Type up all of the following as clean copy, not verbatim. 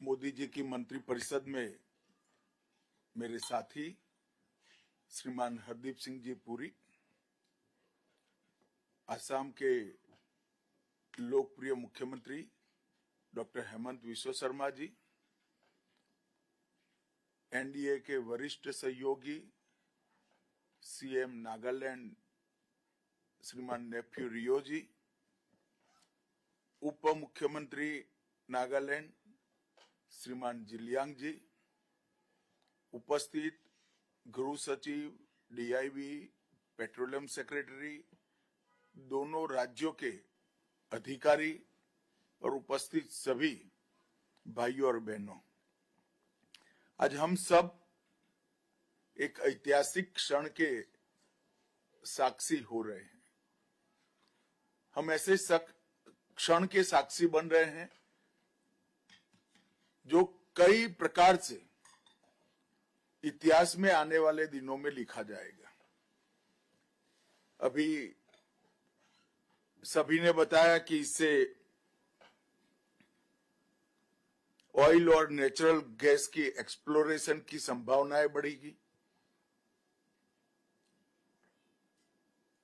मोदी जी की मंत्रिपरिषद में मेरे साथी श्रीमान हरदीप सिंह जी पुरी, असम के लोकप्रिय मुख्यमंत्री डॉक्टर हेमंत बिस्वा शर्मा जी, एनडीए के वरिष्ठ सहयोगी सीएम नागालैंड श्रीमान नेफ्यू रियो जी, उप मुख्यमंत्री नागालैंड श्रीमान जिलियांग जी, उपस्थित गृह सचिव, डीआईबी, पेट्रोलियम सेक्रेटरी, दोनों राज्यों के अधिकारी और उपस्थित सभी भाइयों और बहनों, आज हम सब एक ऐतिहासिक क्षण के साक्षी हो रहे हैं। हम ऐसे क्षण के साक्षी बन रहे हैं जो कई प्रकार से इतिहास में आने वाले दिनों में लिखा जाएगा। अभी सभी ने बताया कि इससे ऑयल और नेचुरल गैस की एक्सप्लोरेशन की संभावनाएं बढ़ेगी।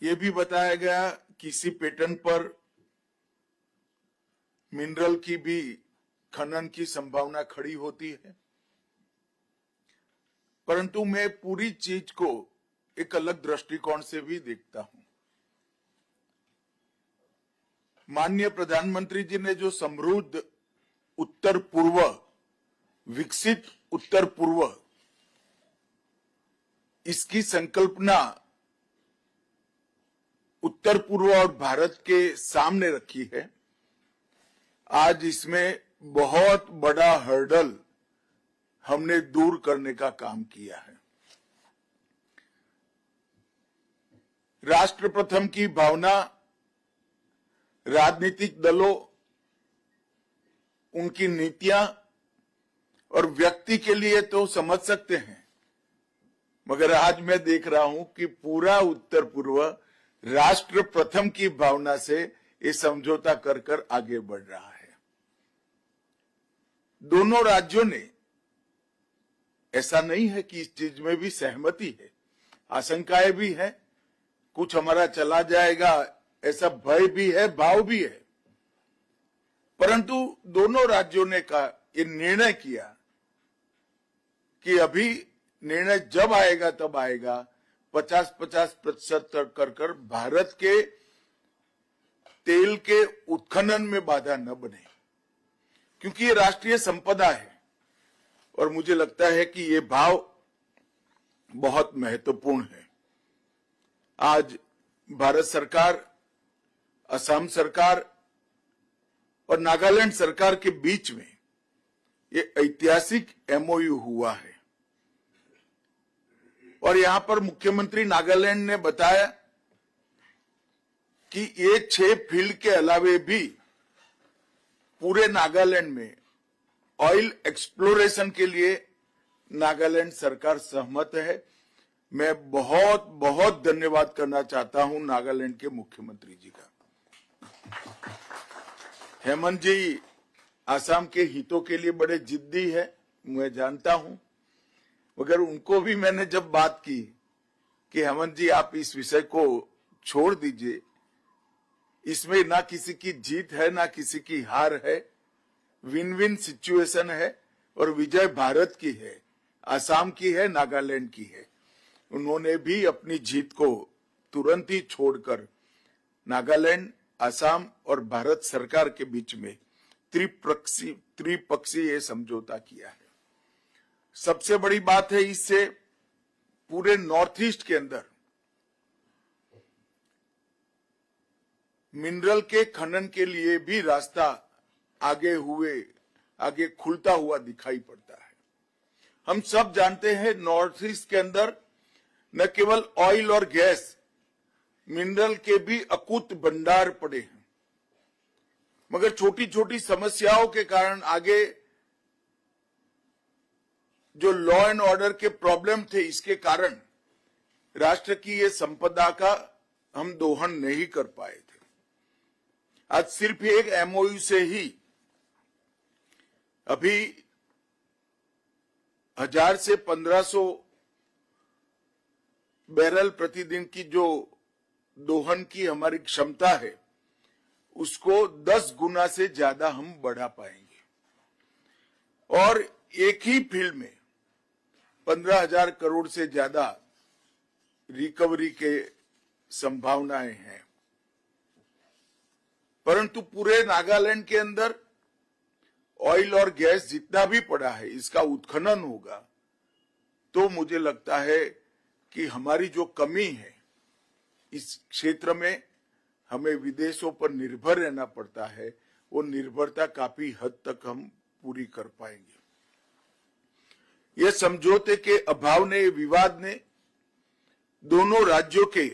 ये भी बताया गया कि इसी पैटर्न पर मिनरल की भी खनन की संभावना खड़ी होती है, परंतु मैं पूरी चीज को एक अलग दृष्टिकोण से भी देखता हूं। माननीय प्रधानमंत्री जी ने जो समृद्ध उत्तर पूर्व, विकसित उत्तर पूर्व, इसकी संकल्पना उत्तर पूर्व और भारत के सामने रखी है, आज इसमें बहुत बड़ा हर्डल हमने दूर करने का काम किया है। राष्ट्र प्रथम की भावना राजनीतिक दलों, उनकी नीतियां और व्यक्ति के लिए तो समझ सकते हैं, मगर आज मैं देख रहा हूं कि पूरा उत्तर पूर्व राष्ट्र प्रथम की भावना से ये समझौता कर कर आगे बढ़ रहा है। दोनों राज्यों ने, ऐसा नहीं है कि इस चीज में भी सहमति है, आशंकाएं भी है, कुछ हमारा चला जाएगा ऐसा भय भी है, भाव भी है, परंतु दोनों राज्यों ने कहा, ये निर्णय किया कि अभी निर्णय जब आएगा तब आएगा, 50-50% कर भारत के तेल के उत्खनन में बाधा न बने, क्योंकि ये राष्ट्रीय संपदा है। और मुझे लगता है कि ये भाव बहुत महत्वपूर्ण है। आज भारत सरकार, असम सरकार और नागालैंड सरकार के बीच में ये ऐतिहासिक एमओयू हुआ है, और यहां पर मुख्यमंत्री नागालैंड ने बताया कि ये 6 फील्ड के अलावे भी पूरे नागालैंड में ऑयल एक्सप्लोरेशन के लिए नागालैंड सरकार सहमत है। मैं बहुत बहुत धन्यवाद करना चाहता हूं नागालैंड के मुख्यमंत्री जी का। हेमंत जी असम के हितों के लिए बड़े जिद्दी है, मैं जानता हूं, मगर उनको भी मैंने जब बात की कि हेमंत जी आप इस विषय को छोड़ दीजिए, इसमें ना किसी की जीत है ना किसी की हार है, विन विन सिचुएशन है और विजय भारत की है, असम की है, नागालैंड की है। उन्होंने भी अपनी जीत को तुरंत ही छोड़कर नागालैंड, असम और भारत सरकार के बीच में त्रिपक्षीय ये समझौता किया है। सबसे बड़ी बात है, इससे पूरे नॉर्थ ईस्ट के अंदर मिनरल के खनन के लिए भी रास्ता आगे खुलता हुआ दिखाई पड़ता है। हम सब जानते हैं नॉर्थ ईस्ट के अंदर न केवल ऑयल और गैस, मिनरल के भी अकूत भंडार पड़े हैं, मगर छोटी छोटी समस्याओं के कारण आगे जो लॉ एंड ऑर्डर के प्रॉब्लम थे, इसके कारण राष्ट्र की ये संपदा का हम दोहन नहीं कर पाए थे। आज सिर्फ एक एमओयू से ही अभी 1000 से 1500 बैरल प्रतिदिन की जो दोहन की हमारी क्षमता है, उसको 10 गुना से ज्यादा हम बढ़ा पाएंगे। और एक ही फील्ड में 15,000 करोड़ से ज्यादा रिकवरी के संभावनाएं हैं। परंतु पूरे नागालैंड के अंदर ऑयल और गैस जितना भी पड़ा है, इसका उत्खनन होगा तो मुझे लगता है कि हमारी जो कमी है इस क्षेत्र में, हमें विदेशों पर निर्भर रहना पड़ता है, वो निर्भरता काफी हद तक हम पूरी कर पाएंगे। ये समझौते के अभाव ने, विवाद ने दोनों राज्यों के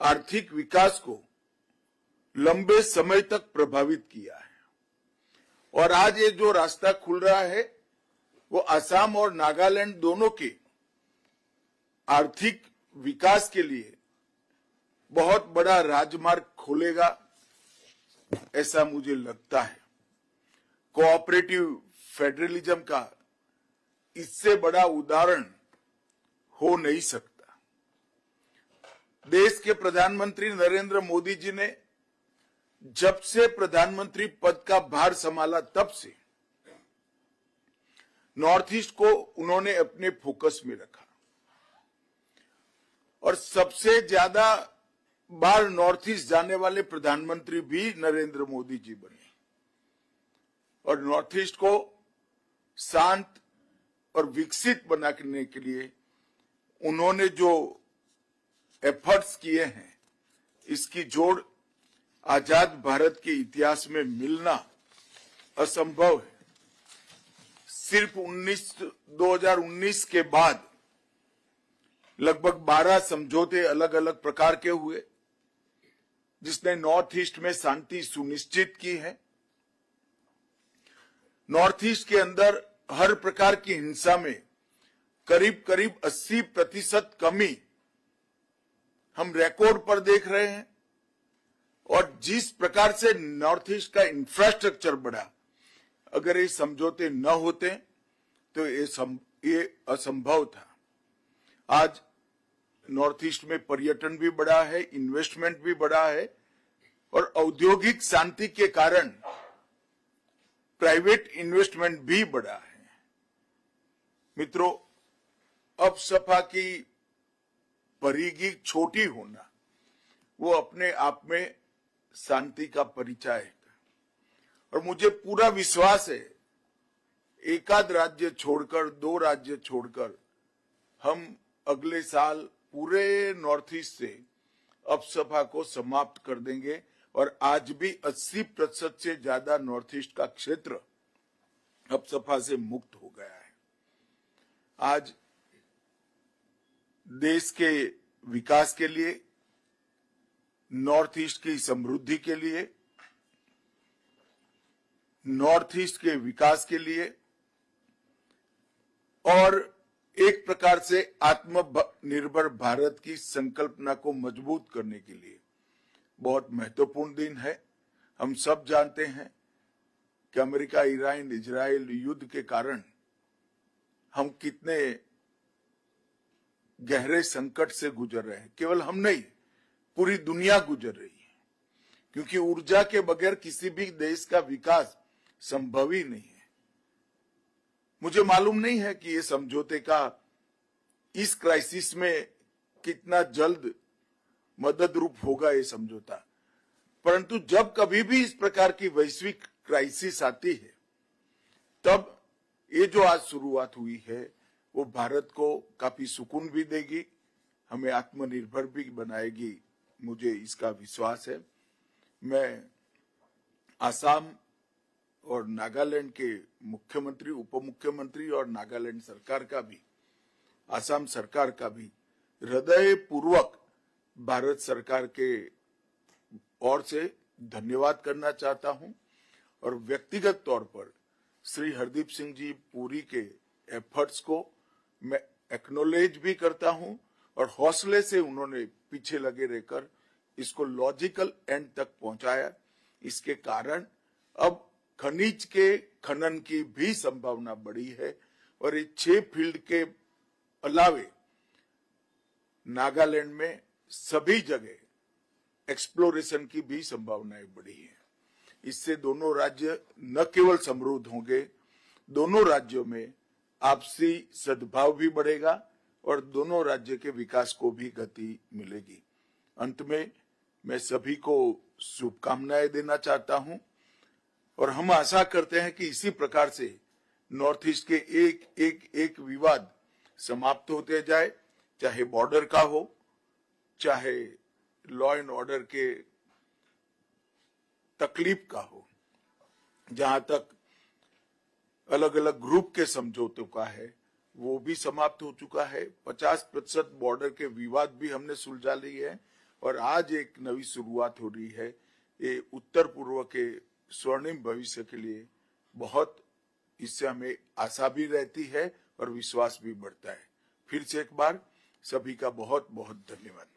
आर्थिक विकास को लंबे समय तक प्रभावित किया है। और आज ये जो रास्ता खुल रहा है वो असम और नागालैंड दोनों के आर्थिक विकास के लिए बहुत बड़ा राजमार्ग खोलेगा, ऐसा मुझे लगता है। कोऑपरेटिव फेडरलिज्म का इससे बड़ा उदाहरण हो नहीं सकता। देश के प्रधानमंत्री नरेंद्र मोदी जी ने जब से प्रधानमंत्री पद का भार संभाला, तब से नॉर्थ ईस्ट को उन्होंने अपने फोकस में रखा और सबसे ज्यादा बार नॉर्थ ईस्ट जाने वाले प्रधानमंत्री भी नरेंद्र मोदी जी बने। और नॉर्थ ईस्ट को शांत और विकसित बनाने के लिए उन्होंने जो एफर्ट्स किए हैं, इसकी जोड़ आजाद भारत के इतिहास में मिलना असंभव है। सिर्फ 2019 के बाद लगभग 12 समझौते अलग अलग प्रकार के हुए, जिसने नॉर्थ ईस्ट में शांति सुनिश्चित की है। नॉर्थ ईस्ट के अंदर हर प्रकार की हिंसा में करीब करीब 80% कमी हम रिकॉर्ड पर देख रहे हैं। और जिस प्रकार से नॉर्थ ईस्ट का इंफ्रास्ट्रक्चर बढ़ा, अगर ये समझौते न होते तो ये असंभव था। आज नॉर्थ ईस्ट में पर्यटन भी बढ़ा है, इन्वेस्टमेंट भी बढ़ा है और औद्योगिक शांति के कारण प्राइवेट इन्वेस्टमेंट भी बढ़ा है। मित्रों, अब सपा की परिधि छोटी होना वो अपने आप में शांति का परिचय है। और मुझे पूरा विश्वास है, एकाध राज्य छोड़कर, 2 राज्य छोड़कर हम अगले साल पूरे नॉर्थ ईस्ट से अपसपा को समाप्त कर देंगे। और आज भी 80% से ज्यादा नॉर्थ ईस्ट का क्षेत्र अपसपा से मुक्त हो गया है। आज देश के विकास के लिए, नॉर्थ ईस्ट की समृद्धि के लिए, नॉर्थ ईस्ट के विकास के लिए और एक प्रकार से आत्मनिर्भर भारत की संकल्पना को मजबूत करने के लिए बहुत महत्वपूर्ण दिन है। हम सब जानते हैं कि अमेरिका, ईरान, इजराइल युद्ध के कारण हम कितने गहरे संकट से गुजर रहे हैं। केवल हम नहीं, पूरी दुनिया गुजर रही है, क्योंकि ऊर्जा के बगैर किसी भी देश का विकास संभव ही नहीं है। मुझे मालूम नहीं है कि ये समझौते का इस क्राइसिस में कितना जल्द मदद रूप होगा ये समझौता, परंतु जब कभी भी इस प्रकार की वैश्विक क्राइसिस आती है, तब ये जो आज शुरुआत हुई है वो भारत को काफी सुकून भी देगी, हमें आत्मनिर्भर भी बनाएगी, मुझे इसका विश्वास है। मैं असम और नागालैंड के मुख्यमंत्री, उप मुख्यमंत्री और नागालैंड सरकार का भी, असम सरकार का भी हृदयपूर्वक भारत सरकार के ओर से धन्यवाद करना चाहता हूं। और व्यक्तिगत तौर पर श्री हरदीप सिंह जी पुरी के एफर्ट्स को मैं एक्नॉलेज भी करता हूं और हौसले से उन्होंने पीछे लगे रहकर इसको लॉजिकल एंड तक पहुंचाया। इसके कारण अब खनिज के खनन की भी संभावना बढ़ी है और ये 6 फील्ड के अलावे नागालैंड में सभी जगह एक्सप्लोरेशन की भी संभावनाएं बढ़ी है। इससे दोनों राज्य न केवल समृद्ध होंगे, दोनों राज्यों में आपसी सद्भाव भी बढ़ेगा और दोनों राज्य के विकास को भी गति मिलेगी। अंत में मैं सभी को शुभकामनाएं देना चाहता हूं और हम आशा करते हैं कि इसी प्रकार से नॉर्थ ईस्ट के एक विवाद समाप्त होते जाए, चाहे बॉर्डर का हो, चाहे लॉ एंड ऑर्डर के तकलीफ का हो। जहां तक अलग अलग ग्रुप के समझौतों का है वो भी समाप्त हो चुका है। 50% बॉर्डर के विवाद भी हमने सुलझा ली है और आज एक नई शुरुआत हो रही है। ये उत्तर पूर्व के स्वर्णिम भविष्य के लिए बहुत, इससे हमें आशा भी रहती है और विश्वास भी बढ़ता है। फिर से एक बार सभी का बहुत बहुत धन्यवाद।